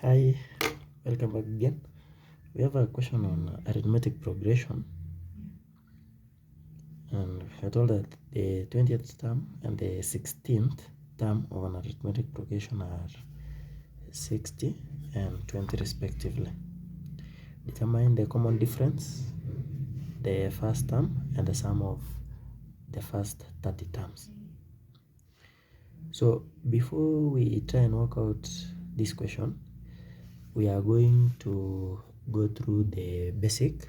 Hi, welcome back again. We have a question on arithmetic progression, and I told that the 20th term and the 16th term of an arithmetic progression are 60 and 20 respectively. Determine the common difference, the first term, and the sum of the first 30 terms. So before we try and work out this question, we are going to go through the basic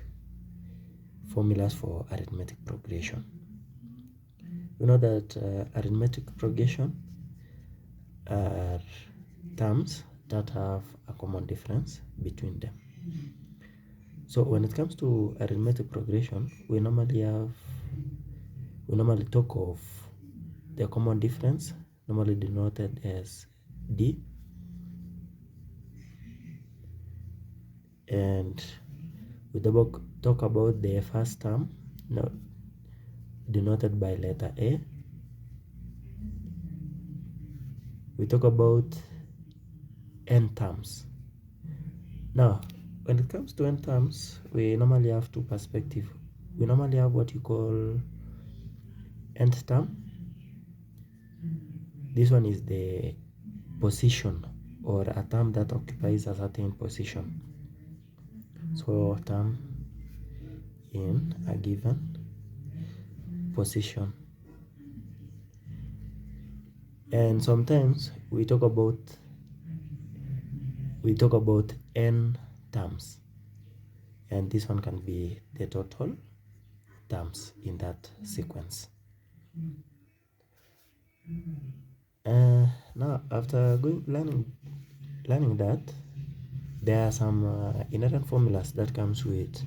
formulas for arithmetic progression. We know that arithmetic progression are terms that have a common difference between them. So when it comes to arithmetic progression, we normally talk of the common difference, normally denoted as D, and we talk about the first term, denoted by letter A. We talk about n terms. Now, when it comes to n terms, we normally have two perspectives. We normally have what you call nth term. This one is the position, or a term that occupies a certain position. So term in a given position. And sometimes we talk about n terms, and this one can be the total terms in that sequence. Now, after learning that, there are some inherent formulas that comes with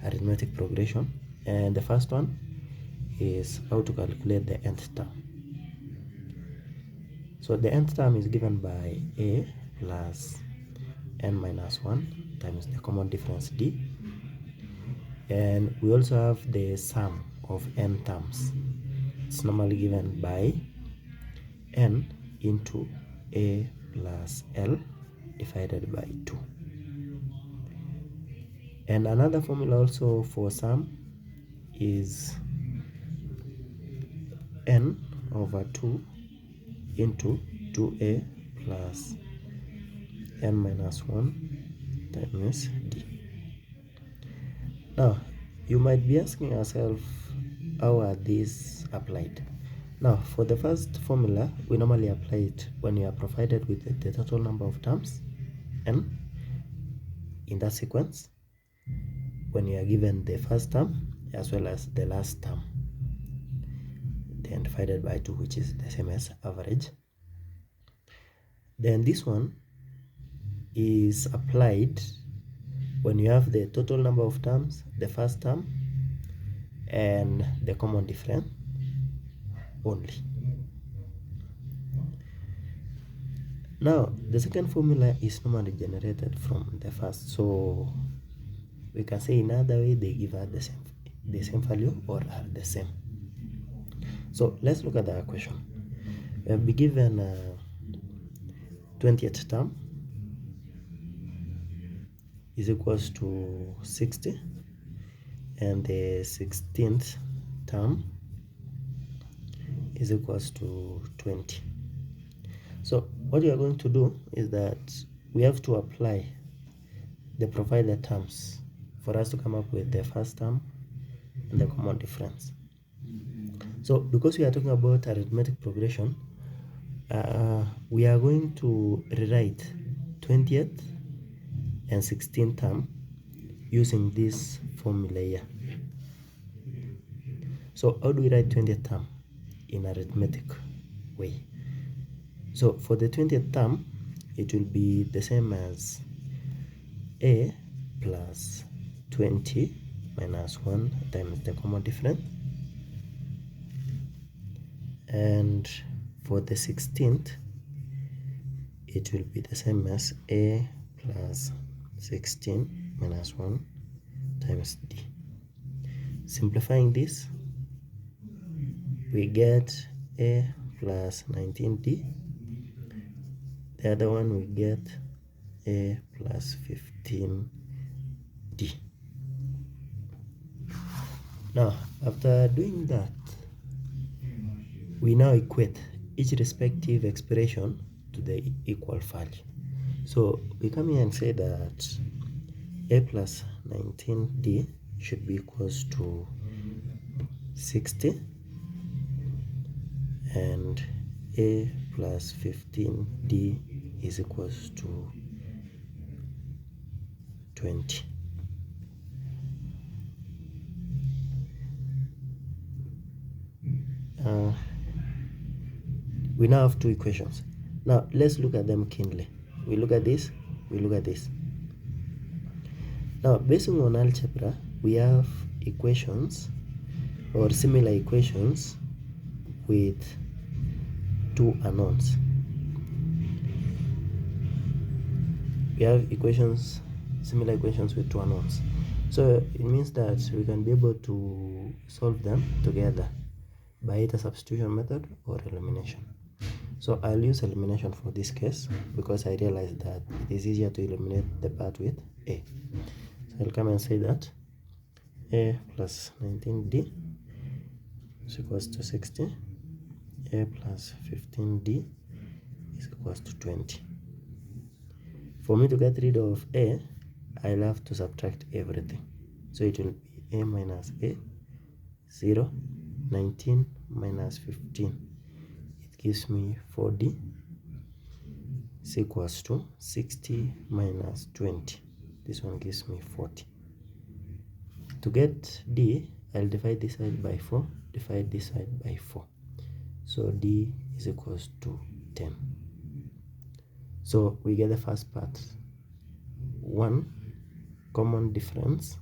arithmetic progression, and the first one is how to calculate the nth term. So the nth term is given by A plus n minus 1 times the common difference D, and we also have the sum of n terms. It's normally given by n into A plus L divided by 2. And another formula also for sum is n over 2 into 2a plus n minus 1 times d. Now, you might be asking yourself, how are these applied? Now, for the first formula, we normally apply it when you are provided with the total number of terms n in that sequence, when you are given the first term as well as the last term, then divided by 2, which is the same as average. Then this one is applied when you have the total number of terms, the first term, and the common difference only. Now, the second formula is normally generated from the first, so we can say in another way they give us the same value or are the same. So let's look at the question. We have been given 20th term is equals to 60, and the 16th term is equals to 20. So what we are going to do is that we have to apply the provided terms for us to come up with the first term and the common difference. So because we are talking about arithmetic progression, we are going to rewrite 20th and 16th term using this formula here. So how do we write 20th term in arithmetic way? So for the 20th term, it will be the same as A plus 20 minus 1 times the common difference, and for the 16th, it will be the same as A plus 16 minus 1 times D. Simplifying this, we get A plus 19D. The other one we get a plus 15d. Now, after doing that, we now equate each respective expression to the equal value. So we come here and say that a plus 19d should be equals to 60, and a plus 15d is equals to 20. We now have two equations. Now let's look at them keenly. We look at this, we look at this. Now, based on algebra, we have equations or similar equations with two unknowns. We have similar equations with two unknowns. So it means that we can be able to solve them together by either substitution method or elimination. So I'll use elimination for this case because I realized that it is easier to eliminate the part with a. So I'll come and say that a plus 19d is equals to 60, a plus 15d is equals to 20. For me to get rid of a, I'll have to subtract everything. So it will be a minus a, 0, 19 minus 15. It gives me 4d is equals to 60 minus 20. This one gives me 40. To get d, I'll divide this side by 4, divide this side by 4. So d is equals to 10. So we get the first part. 1 common difference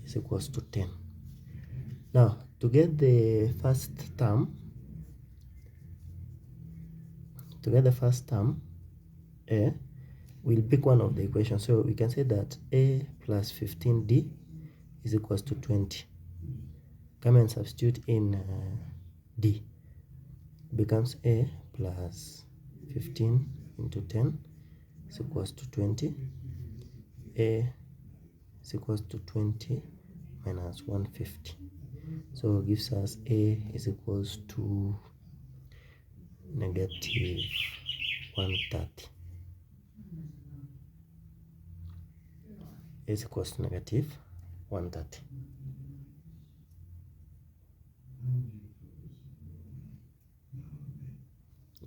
is equals to 10. Now, to get the first term, a, we'll pick one of the equations. So we can say that a plus 15d is equals to 20. Come and substitute in d. Becomes a plus 15 into 10 is equals to 20. A is equals to 20 minus 150. So it gives us a is equals to negative 130. Is equals to negative 130.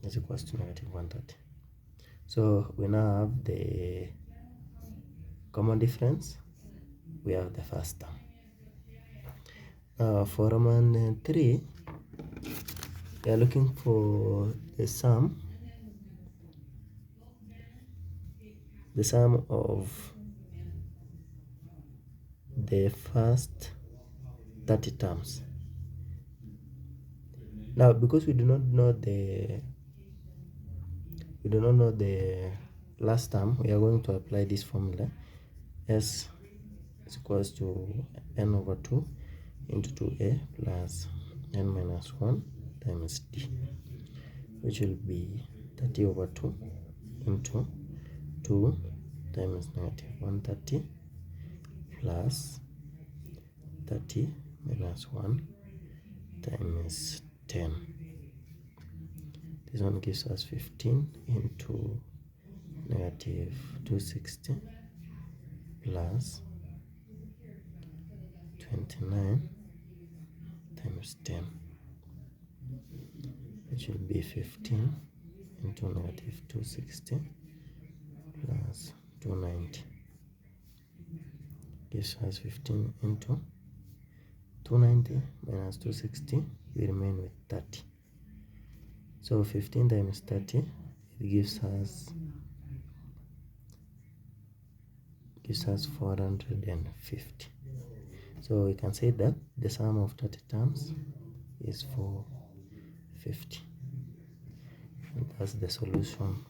Is equals to negative 130. So we now have the common difference. We have the first term. Now for Roman 3, we are looking for the sum of the first 30 terms. Now, because we do not know the last term, we are going to apply this formula. S is equals to n over 2 into 2a plus n minus 1 times d, which will be 30 over 2 into 2 times negative 130 plus 30 minus 1 times 10. This one gives us 15 into negative 260 plus 29 times 10, which will be 15 into negative 260 plus 290. Gives us 15 into 290 minus 260, we remain with 30. So 15 times 30, it gives us 450. So we can say that the sum of 30 terms is 450. And that's the solution